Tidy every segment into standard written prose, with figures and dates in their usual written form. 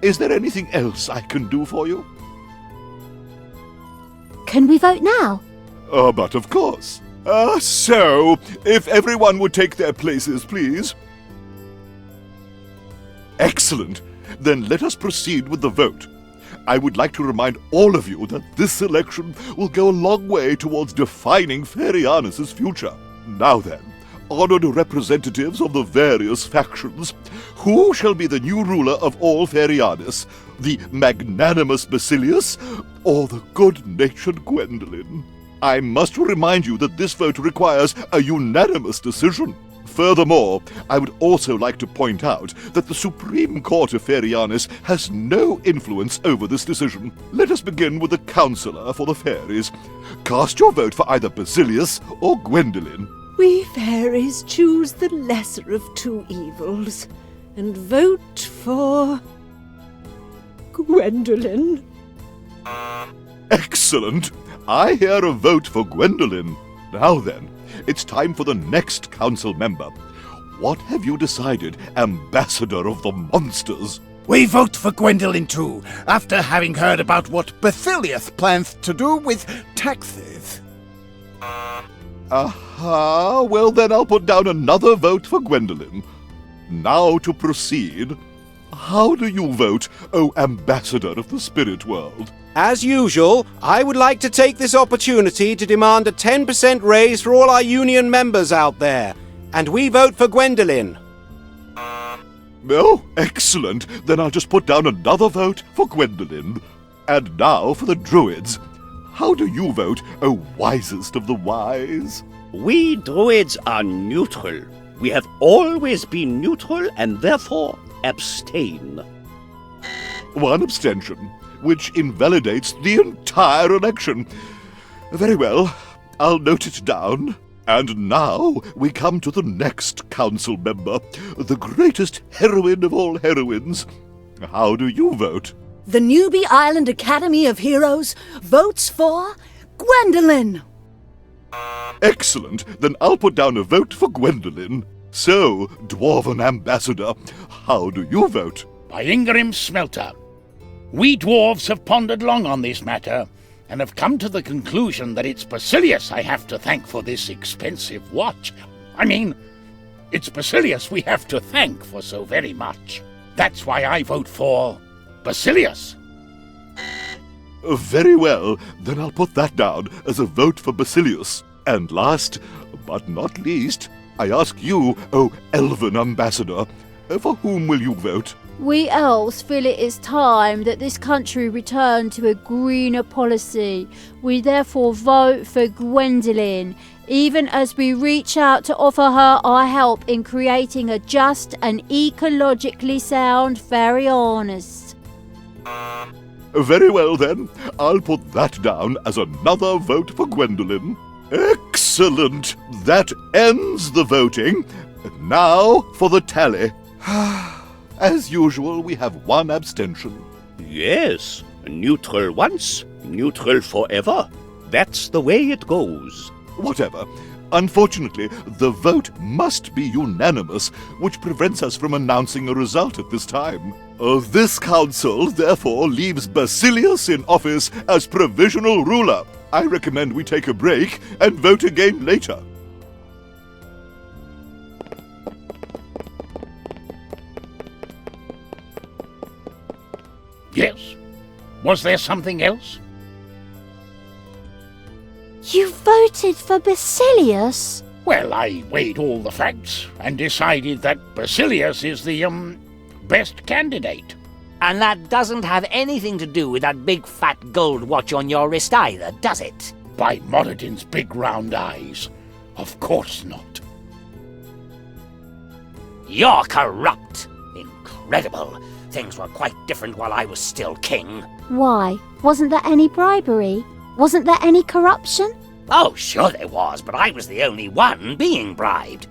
Is there anything else I can do for you? Can we vote now? But of course. So, if everyone would take their places, please. Excellent. Then let us proceed with the vote. I would like to remind all of you that this election will go a long way towards defining Ferianus' future. Now then, honored representatives of the various factions, who shall be the new ruler of all Ferianus? The magnanimous Basilius or the good-natured Gwendolen? I must remind you that this vote requires a unanimous decision. Furthermore, I would also like to point out that the Supreme Court of Ferianus has no influence over this decision. Let us begin with the Councillor for the Fairies. Cast your vote for either Basilius or Gwendolen. We fairies choose the lesser of two evils and vote for Gwendolen. Excellent! I hear a vote for Gwendolen. Now then, it's time for the next council member. What have you decided, Ambassador of the Monsters? We vote for Gwendolen too, after having heard about what Basilius plans to do with taxes. Aha, well then I'll put down another vote for Gwendolen. Now to proceed. How do you vote, O Ambassador of the Spirit World? As usual, I would like to take this opportunity to demand a 10% raise for all our union members out there. And we vote for Gwendolen. Oh, excellent. Then I'll just put down another vote for Gwendolen. And now for the Druids. How do you vote, O wisest of the wise? We Druids are neutral. We have always been neutral and therefore abstain. One abstention, which invalidates the entire election. Very well, I'll note it down. And now we come to the next council member, the greatest heroine of all heroines. How do you vote? The Newbie Island Academy of Heroes votes for Gwendolen. Excellent. Then I'll put down a vote for Gwendolen. So, Dwarven Ambassador, how do you vote? By Ingrim Smelter. We dwarves have pondered long on this matter, and have come to the conclusion that it's Basilius I have to thank for this expensive watch. I mean, it's Basilius we have to thank for so very much. That's why I vote for Basilius. Very well, then I'll put that down as a vote for Basilius. And last, but not least, I ask you, O Elven Ambassador, for whom will you vote? We elves feel it is time that this country return to a greener policy. We therefore vote for Gwendolen, even as we reach out to offer her our help in creating a just and ecologically sound Ferianus. Very well then, I'll put that down as another vote for Gwendolen. Excellent! That ends the voting. Now for the tally. As usual, we have one abstention. Yes, neutral once, neutral forever. That's the way it goes. Whatever. Unfortunately, the vote must be unanimous, which prevents us from announcing a result at this time. This council, therefore, leaves Basilius in office as provisional ruler. I recommend we take a break and vote again later. Yes? Was there something else? You voted for Basilius? Well, I weighed all the facts and decided that Basilius is the, best candidate. And that doesn't have anything to do with that big fat gold watch on your wrist either, does it? By Moradin's big round eyes. Of course not. You're corrupt. Incredible. Things were quite different while I was still king. Why? Wasn't there any bribery? Wasn't there any corruption? Oh, sure there was, but I was the only one being bribed.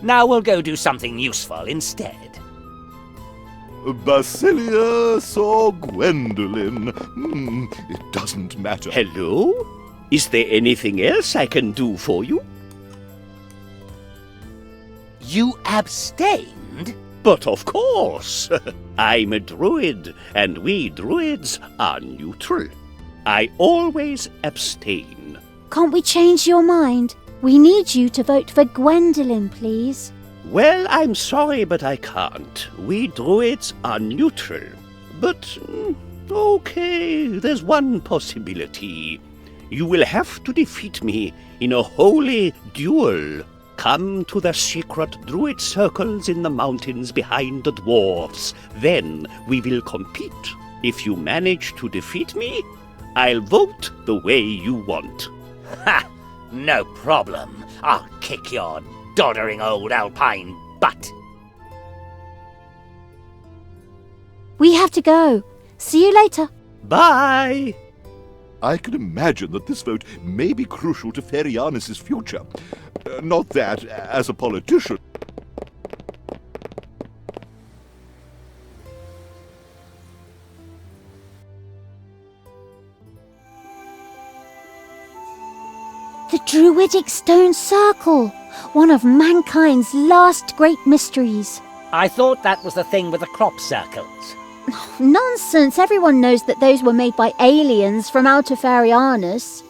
Now we'll go do something useful instead. Basilius or Gwendolen? It doesn't matter. Hello? Is there anything else I can do for you? You abstained? But of course, I'm a druid, and we druids are neutral. I always abstain. Can't we change your mind? We need you to vote for Gwendolyn, please. Well, I'm sorry, but I can't. We druids are neutral. But, okay, there's one possibility. You will have to defeat me in a holy duel. Come to the secret druid circles in the mountains behind the dwarfs. Then we will compete. If you manage to defeat me, I'll vote the way you want. Ha! No problem. I'll kick your doddering old alpine butt. We have to go. See you later. Bye! I can imagine that this vote may be crucial to Ferianus' future. Not that, as a politician... The Druidic Stone Circle, one of mankind's last great mysteries. I thought that was the thing with the crop circles. Nonsense, everyone knows that those were made by aliens from outer Ferianus.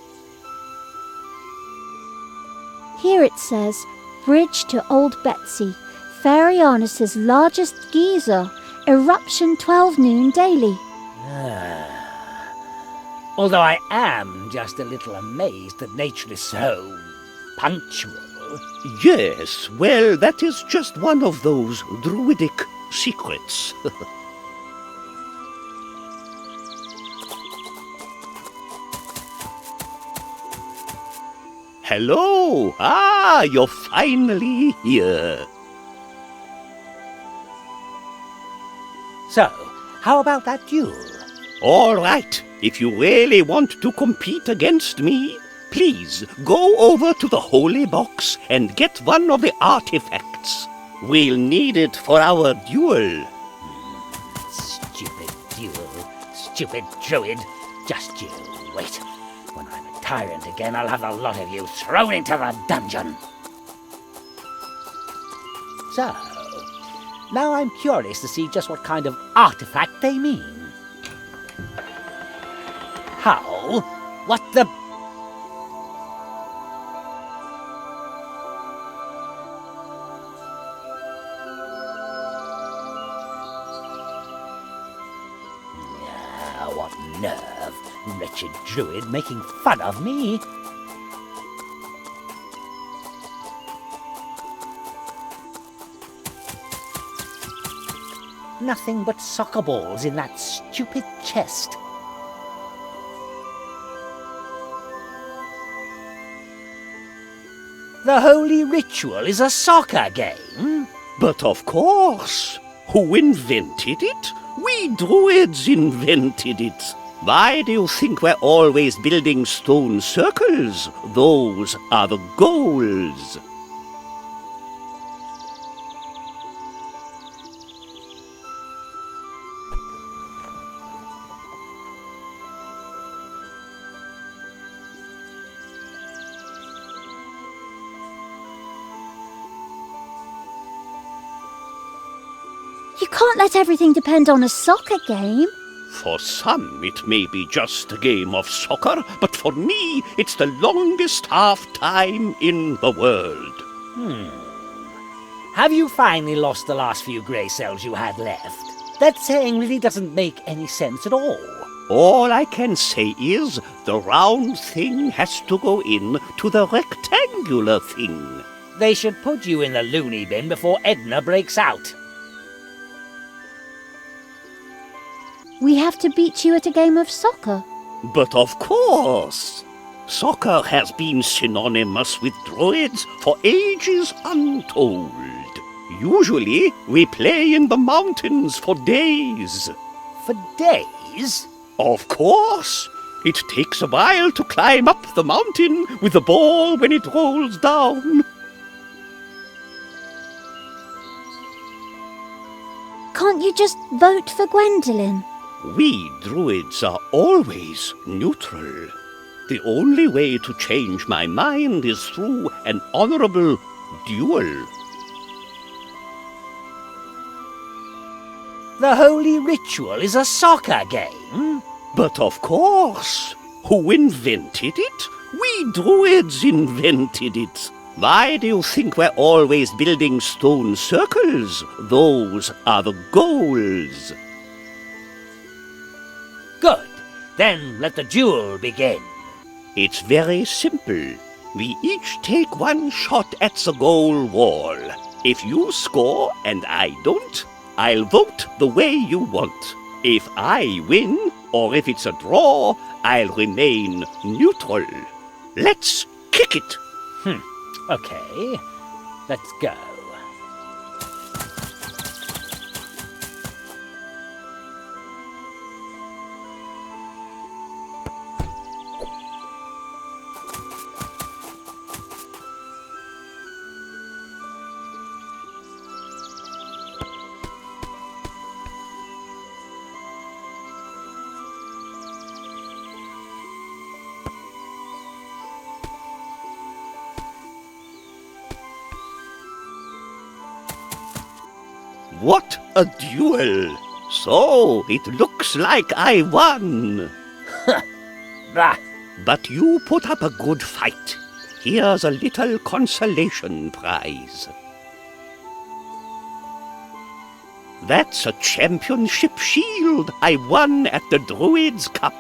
Here it says, Bridge to Old Betsy, Ferianus' largest geyser, eruption 12 noon daily. Although I am just a little amazed that nature is so punctual. Yes, well, that is just one of those druidic secrets. Hello! Ah, you're finally here. So, how about that duel? All right, if you really want to compete against me, please go over to the holy box and get one of the artifacts. We'll need it for our duel. Stupid duel. Stupid druid. Just you wait. When I'm a tyrant again, I'll have the lot of you thrown into the dungeon. So, now I'm curious to see just what kind of artifact they mean. How? What the... What nerve! Wretched druid making fun of me! Nothing but soccer balls in that stupid chest. The holy ritual is a soccer game? But of course, who invented it? We druids invented it. Why do you think we're always building stone circles? Those are the goals. You can't let everything depend on a soccer game. For some, it may be just a game of soccer, but for me, it's the longest half-time in the world. Have you finally lost the last few grey cells you had left? That saying really doesn't make any sense at all. All I can say is the round thing has to go in to the rectangular thing. They should put you in the loony bin before Edna breaks out. We have to beat you at a game of soccer. But of course! Soccer has been synonymous with druids for ages untold. Usually, we play in the mountains for days. For days? Of course! It takes a while to climb up the mountain with the ball when it rolls down. Can't you just vote for Gwendolyn? We druids are always neutral. The only way to change my mind is through an honorable duel. The holy ritual is a soccer game? But of course. Who invented it? We druids invented it. Why do you think we're always building stone circles? Those are the goals. Good. Then let the duel begin. It's very simple. We each take one shot at the goal wall. If you score and I don't, I'll vote the way you want. If I win, or if it's a draw, I'll remain neutral. Let's kick it. Okay, let's go. What a duel! So, it looks like I won. Bah! But you put up a good fight. Here's a little consolation prize. That's a championship shield I won at the Druids' Cup.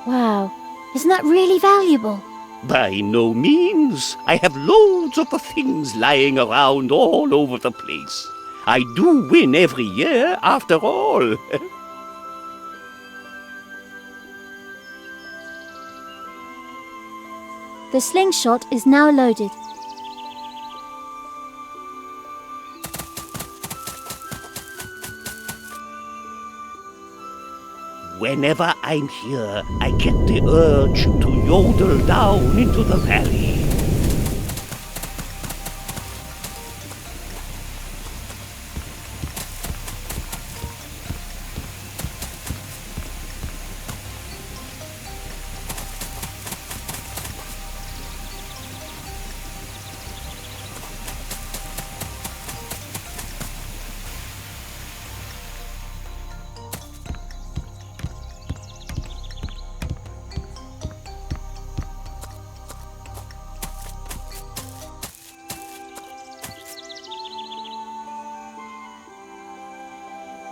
Wow, isn't that really valuable? By no means. I have loads of the things lying around all over the place. I do win every year, after all. The slingshot is now loaded. Whenever I'm here, I get the urge to yodel down into the valley.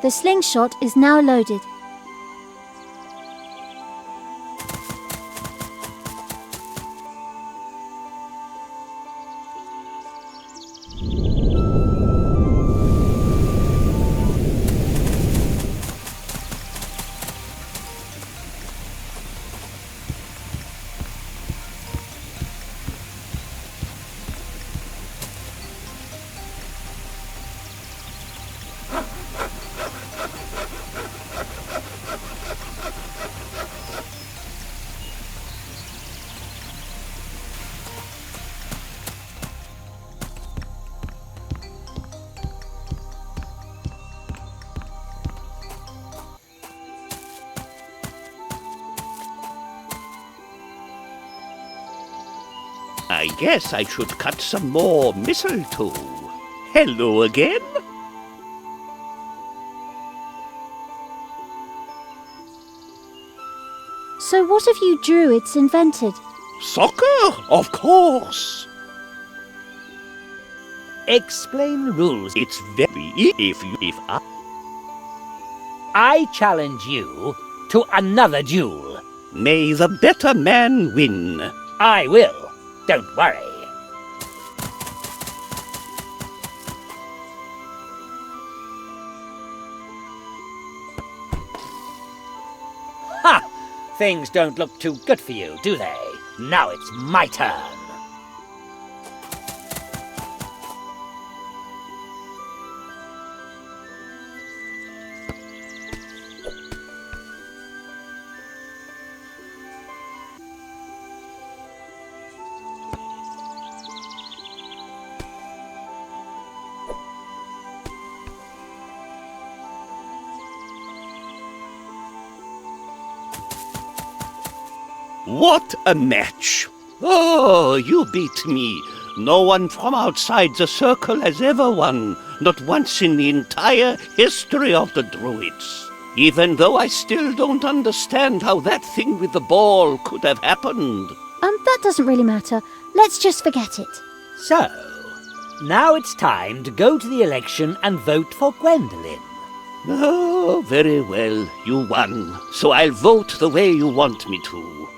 The slingshot is now loaded. I guess I should cut some more mistletoe. Hello again. So what have you druids invented? Soccer, of course. Explain the rules. It's very if I challenge you to another duel. may the better man win. I will. Don't worry. Ha! Things don't look too good for you, do they? Now it's my turn. What a match! Oh, you beat me. No one from outside the circle has ever won. Not once in the entire history of the Druids. Even though I still don't understand how that thing with the ball could have happened. That doesn't really matter. Let's just forget it. So, now it's time to go to the election and vote for Gwendolen. Oh, very well. You won. So I'll vote the way you want me to.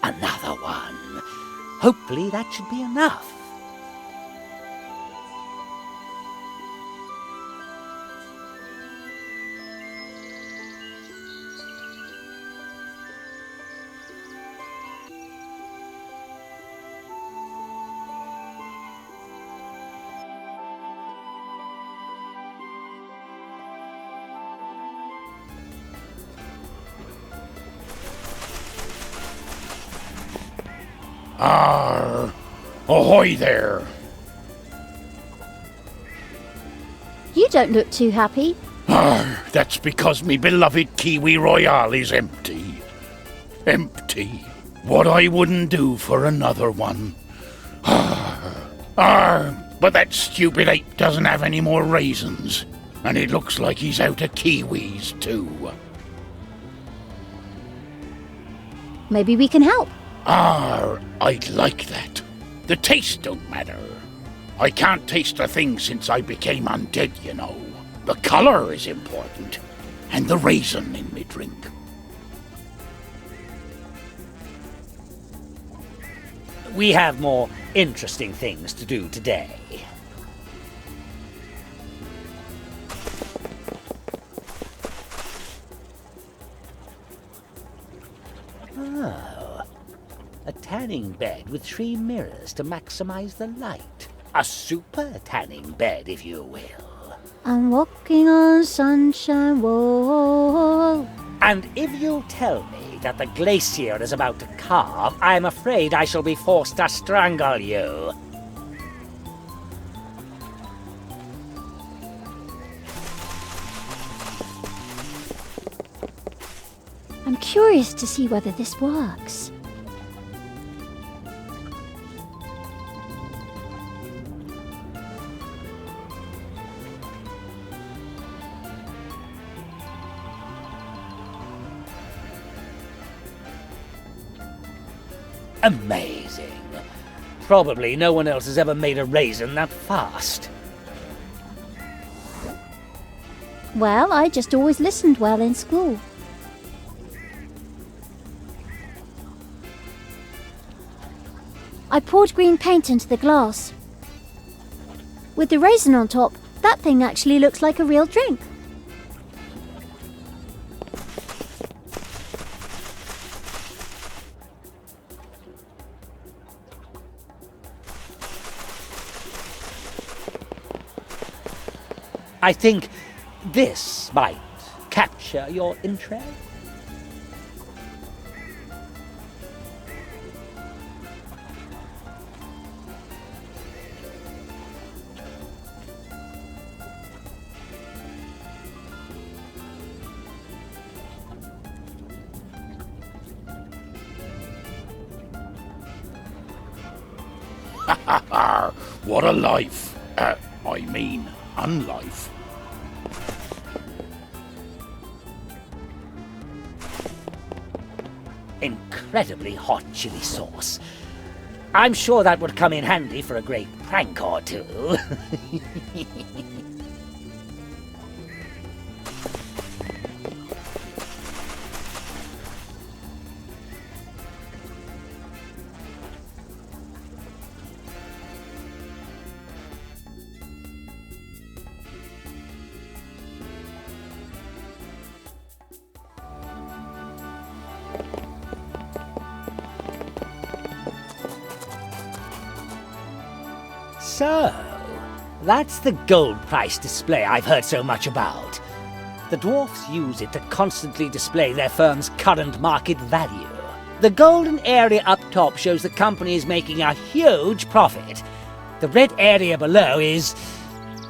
Another one. Hopefully that should be enough. Ahoy there! You don't look too happy. That's because me beloved Kiwi Royale is empty. Empty. What I wouldn't do for another one. But that stupid ape doesn't have any more raisins. And it looks like he's out of kiwis, too. Maybe we can help. I'd like that. The taste don't matter. I can't taste a thing since I became undead, you know. The colour is important. And the raisin in me drink. We have more interesting things to do today. Oh, a tanning bed with 3 mirrors to maximize the light. A super tanning bed, if you will. I'm walking on sunshine, whoa. And if you tell me that the glacier is about to calve, I'm afraid I shall be forced to strangle you. I'm curious to see whether this works. Amazing. Probably no one else has ever made a raisin that fast. Well, I just always listened well in school. I poured green paint into the glass. With the raisin on top, that thing actually looks like a real drink. I think this might capture your interest. What a life. I mean, unlife. Incredibly hot chili sauce. I'm sure that would come in handy for a great prank or two. So, that's the gold price display I've heard so much about. The dwarfs use it to constantly display their firm's current market value. The golden area up top shows the company is making a huge profit. The red area below is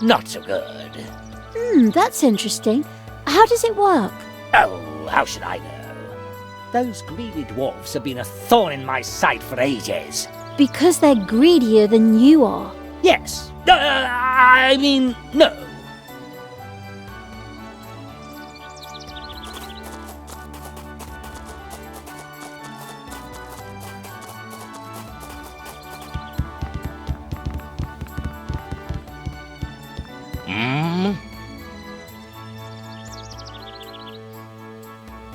not so good. That's interesting. How does it work? Oh, how should I know? Those greedy dwarfs have been a thorn in my side for ages. Because they're greedier than you are. Yes. I mean, no.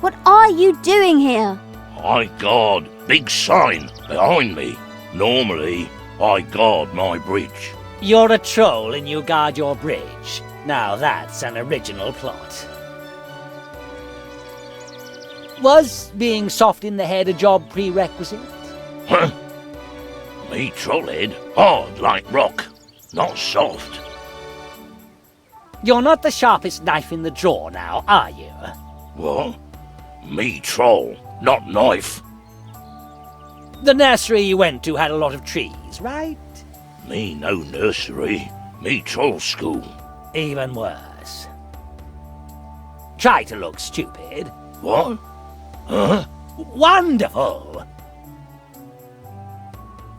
What are you doing here? I guard big sign behind me. Normally, I guard my bridge. You're a troll and you guard your bridge. Now that's an original plot. Was being soft in the head a job prerequisite? Huh? Me trollhead, hard like rock, not soft. You're not the sharpest knife in the drawer now, are you? What? Me troll, not knife. The nursery you went to had a lot of trees, right? Me no nursery, me troll school. Even worse. Try to look stupid. What? Huh? Wonderful!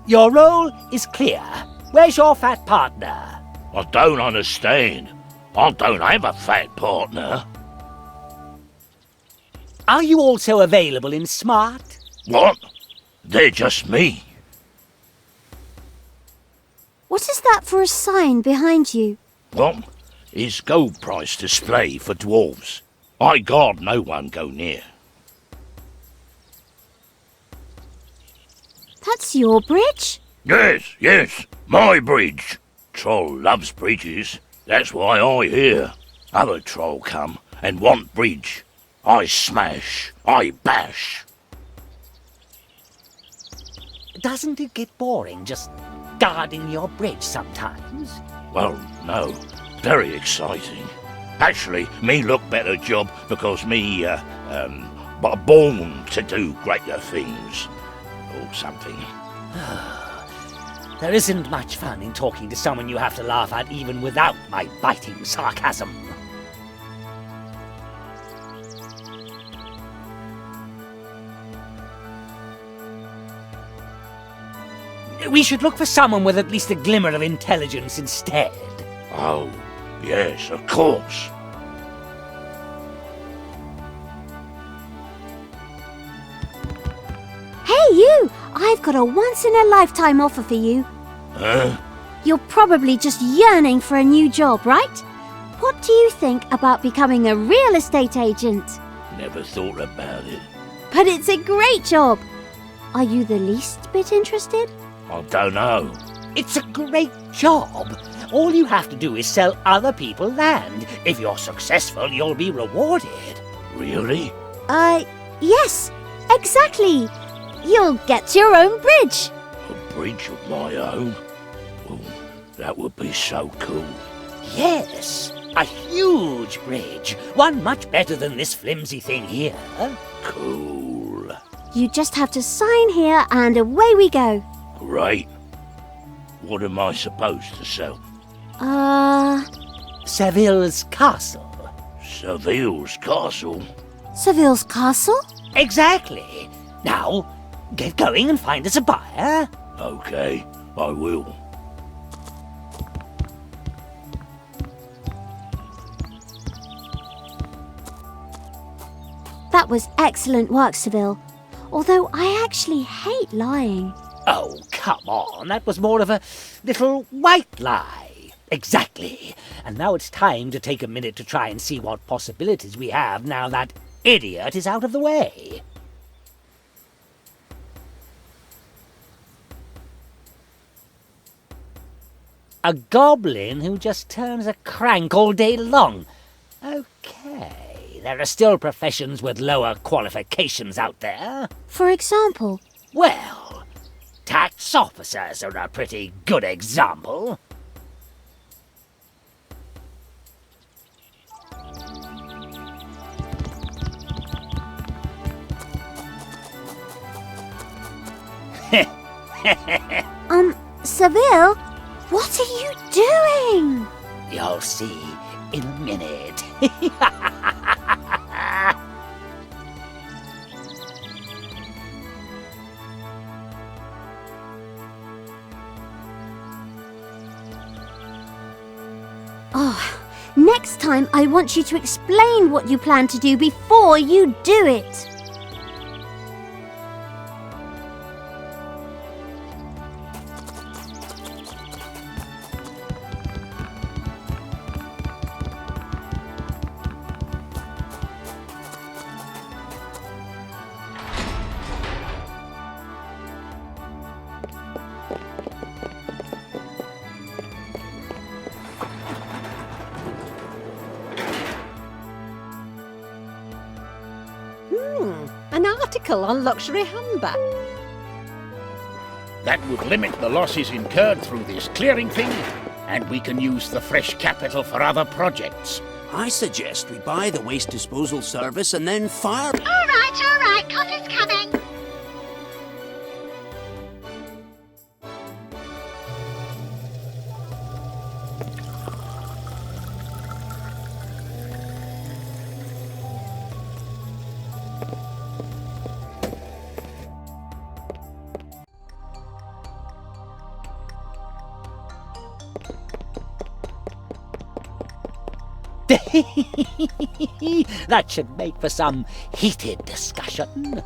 Your role is clear. Where's your fat partner? I don't understand. I don't have a fat partner. Are you also available in smart? What? They're just me. What is that for a sign behind you? What? Is gold price display for dwarves. I guard no one go near. That's your bridge? Yes, my bridge. Troll loves bridges. That's why I hear. Other troll come and want bridge. I smash, I bash. Doesn't it get boring just guarding your bridge sometimes? Well, no. Very exciting. Actually, me look better job because me, born to do greater things. Or something. There isn't much fun in talking to someone you have to laugh at even without my biting sarcasm. We should look for someone with at least a glimmer of intelligence instead. Oh, yes, of course. Hey, you! I've got a once-in-a-lifetime offer for you. Huh? You're probably just yearning for a new job, right? What do you think about becoming a real estate agent? Never thought about it. But it's a great job. Are you the least bit interested? I don't know. It's a great job. All you have to do is sell other people land. If you're successful, you'll be rewarded. Really? Yes, exactly. You'll get your own bridge. A bridge of my own? Well, that would be so cool. Yes, a huge bridge. One much better than this flimsy thing here. Cool. You just have to sign here and away we go. Great. What am I supposed to sell? Ceville's castle. Ceville's castle? Ceville's castle? Exactly. Now, get going and find us a buyer. Okay, I will. That was excellent work, Ceville. Although I actually hate lying. Oh, come on. That was more of a little white lie. Exactly. And now it's time to take a minute to try and see what possibilities we have now that idiot is out of the way. A goblin who just turns a crank all day long. Okay, there are still professions with lower qualifications out there. For example? Well, tax officers are a pretty good example. Ceville? What are you doing? You'll see in a minute. Oh, next time I want you to explain what you plan to do before you do it. An article on luxury handbag. That would limit the losses incurred through this clearing thing, and we can use the fresh capital for other projects. I suggest we buy the waste disposal service and then fire... All right, coffee's coming. That should make for some heated discussion.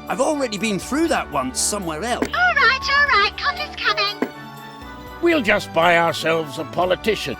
I've already been through that once somewhere else. All right, coffee's coming. We'll just buy ourselves a politician.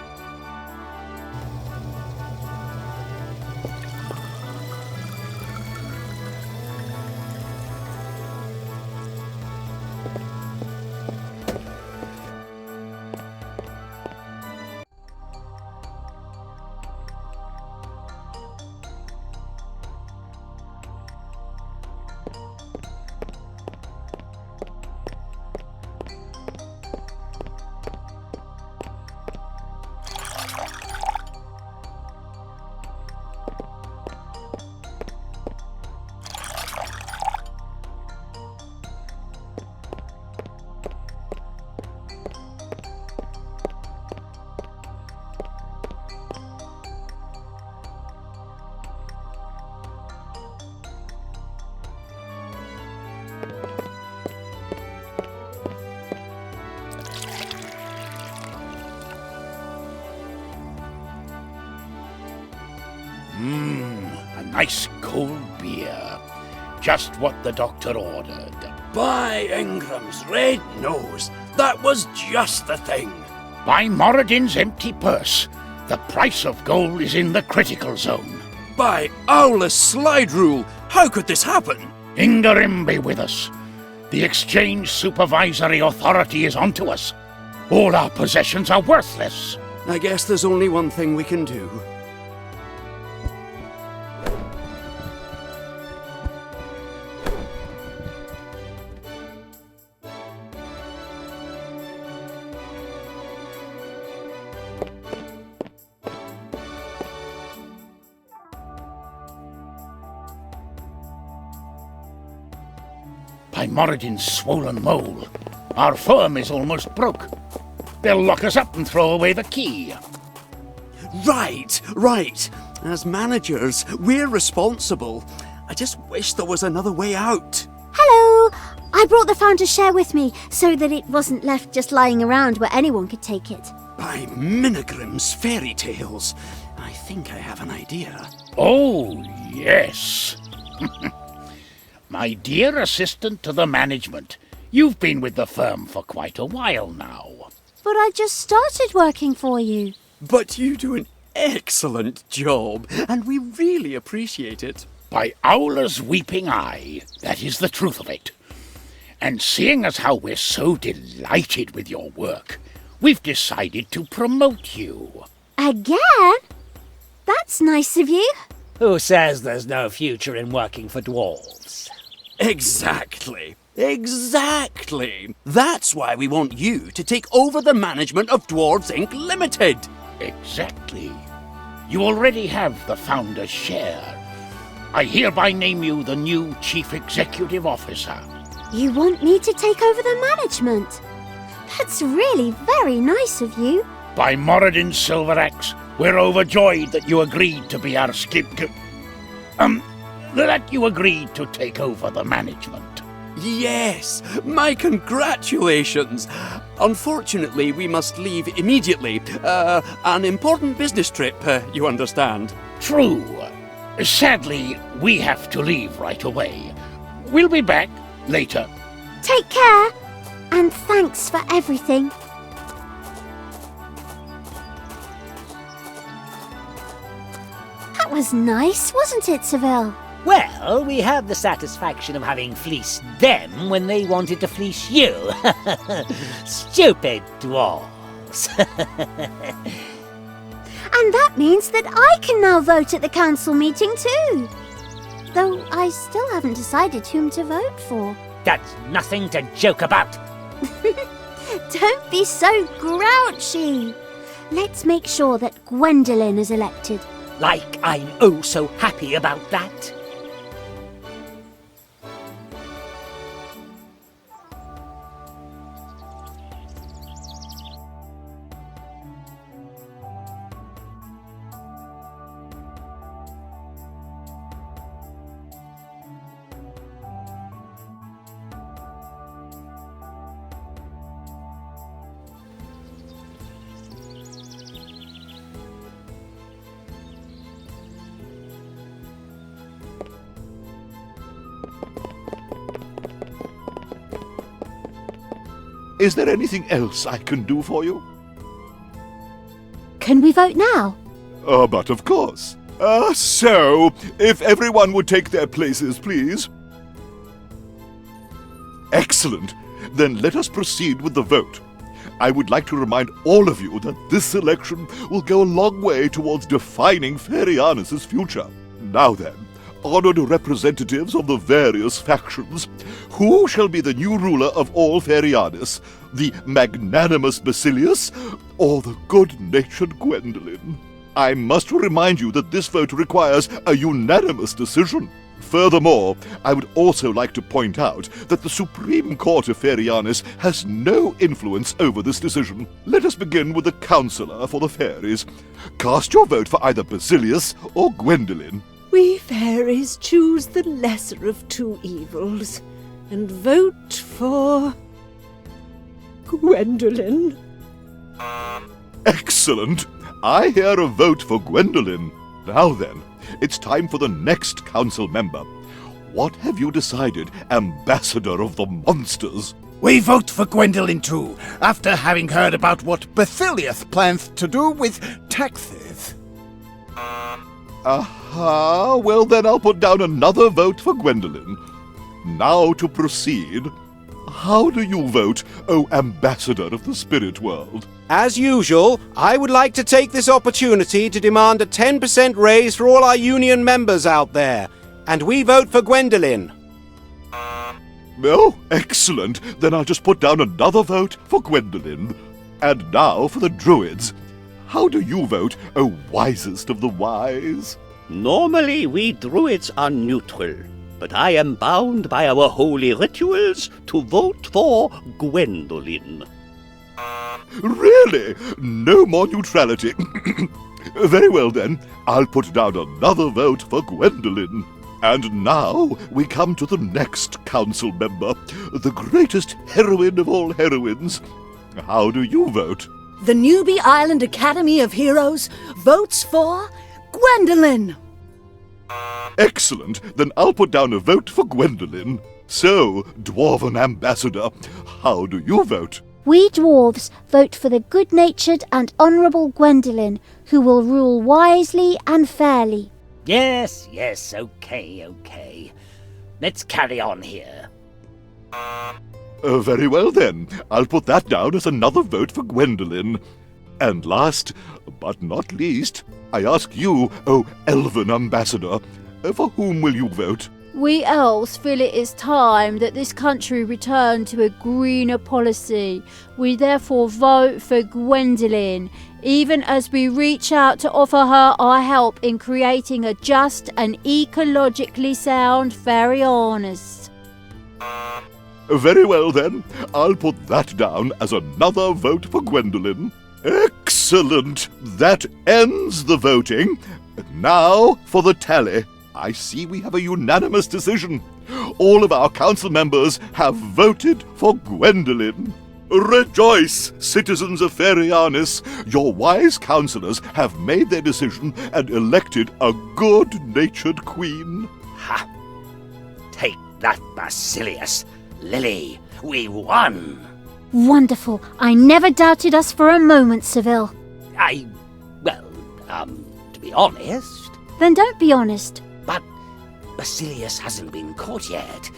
A nice cold beer. Just what the doctor ordered. By Ingram's red nose, that was just the thing. By Moradin's empty purse, the price of gold is in the critical zone. By Owl's slide rule, how could this happen? Ingarim be with us. The exchange supervisory authority is onto us. All our possessions are worthless. I guess there's only one thing we can do. By Moradin's swollen mole, our firm is almost broke. They'll lock us up and throw away the key. Right. As managers, we're responsible. I just wish there was another way out. Hello! I brought the founder's share with me so that it wasn't left just lying around where anyone could take it. By Minigrim's fairy tales, I think I have an idea. Oh, yes. My dear assistant to the management, you've been with the firm for quite a while now. But I just started working for you. But you do an excellent job, and we really appreciate it. By Owla's weeping eye, that is the truth of it. And seeing as how we're so delighted with your work, we've decided to promote you. Again? That's nice of you. Who says there's no future in working for dwarves? Exactly. Exactly. That's why we want you to take over the management of Dwarves Inc. Limited. Exactly. You already have the founder's share. I hereby name you the new Chief Executive Officer. You want me to take over the management? That's really very nice of you. By Moradin Silveraxe, we're overjoyed that you agreed to be our that you agreed to take over the management. Yes, my congratulations. Unfortunately, we must leave immediately. An important business trip, you understand. True. Sadly, we have to leave right away. We'll be back later. Take care, and thanks for everything. That was nice, wasn't it, Ceville? Well, we had the satisfaction of having fleeced them when they wanted to fleece you. Stupid dwarves. And that means that I can now vote at the council meeting too. Though I still haven't decided whom to vote for. That's nothing to joke about. Don't be so grouchy. Let's make sure that Gwendolyn is elected. Like I'm oh so happy about that. Is there anything else I can do for you? Can we vote now? But of course. So, if everyone would take their places, please. Excellent. Then let us proceed with the vote. I would like to remind all of you that this election will go a long way towards defining Ferianus' future. Now then, honored representatives of the various factions, who shall be the new ruler of all Ferianus, the magnanimous Basilius, or the good-natured Gwendolyn? I must remind you that this vote requires a unanimous decision. Furthermore, I would also like to point out that the Supreme Court of Ferianus has no influence over this decision. Let us begin with the Councillor for the Fairies. Cast your vote for either Basilius or Gwendolyn. We fairies choose the lesser of two evils and vote for Gwendolyn. Excellent! I hear a vote for Gwendolyn. Now then, it's time for the next council member. What have you decided, Ambassador of the Monsters? We vote for Gwendolyn too, after having heard about what Basilius plans to do with taxes. Aha, well then I'll put down another vote for Gwendolyn. Now to proceed. How do you vote, O Ambassador of the Spirit World? As usual, I would like to take this opportunity to demand a 10% raise for all our union members out there. And we vote for Gwendolyn. Oh, excellent. Then I'll just put down another vote for Gwendolyn. And now for the Druids. How do you vote, O wisest of the wise? Normally we druids are neutral, but I am bound by our holy rituals to vote for Gwendolyn. Really? No more neutrality. Very well then, I'll put down another vote for Gwendolyn. And now we come to the next council member, the greatest heroine of all heroines. How do you vote? The Newbie Island Academy of Heroes votes for Gwendolyn. Excellent. Then I'll put down a vote for Gwendolyn. So, Dwarven Ambassador, how do you vote? We dwarves vote for the good-natured and honourable Gwendolyn, who will rule wisely and fairly. Yes, okay. Let's carry on here. Very well then, I'll put that down as another vote for Gwendolyn. And last, but not least, I ask you, O elven ambassador, for whom will you vote? We elves feel it is time that this country return to a greener policy. We therefore vote for Gwendolyn, even as we reach out to offer her our help in creating a just and ecologically sound Ferianus. Very well then, I'll put that down as another vote for Gwendolyn. Excellent! That ends the voting. Now for the tally. I see we have a unanimous decision. All of our council members have voted for Gwendolyn. Rejoice, citizens of Ferianus! Your wise councillors have made their decision and elected a good-natured queen. Ha! Take that, Basilius. Lily, we won! Wonderful. I never doubted us for a moment, Ceville. To be honest... Then don't be honest. But Basilius hasn't been caught yet.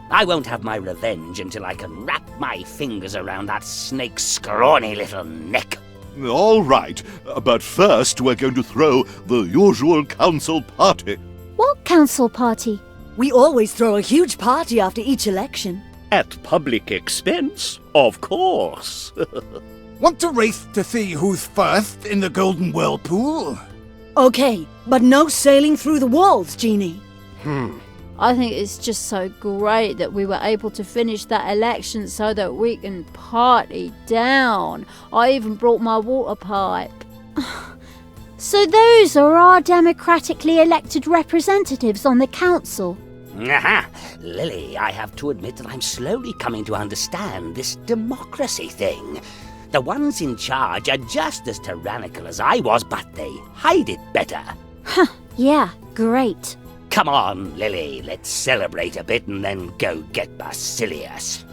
I won't have my revenge until I can wrap my fingers around that snake's scrawny little neck. All right, but first we're going to throw the usual council party. What council party? We always throw a huge party after each election. At public expense, of course. Want to race to see who's first in the Golden Whirlpool? Okay, but no sailing through the walls, Genie. I think it's just so great that we were able to finish that election so that we can party down. I even brought my water pipe. So those are our democratically elected representatives on the council. Aha! Lily, I have to admit that I'm slowly coming to understand this democracy thing. The ones in charge are just as tyrannical as I was, but they hide it better. Yeah, great. Come on, Lily, let's celebrate a bit and then go get Basilius.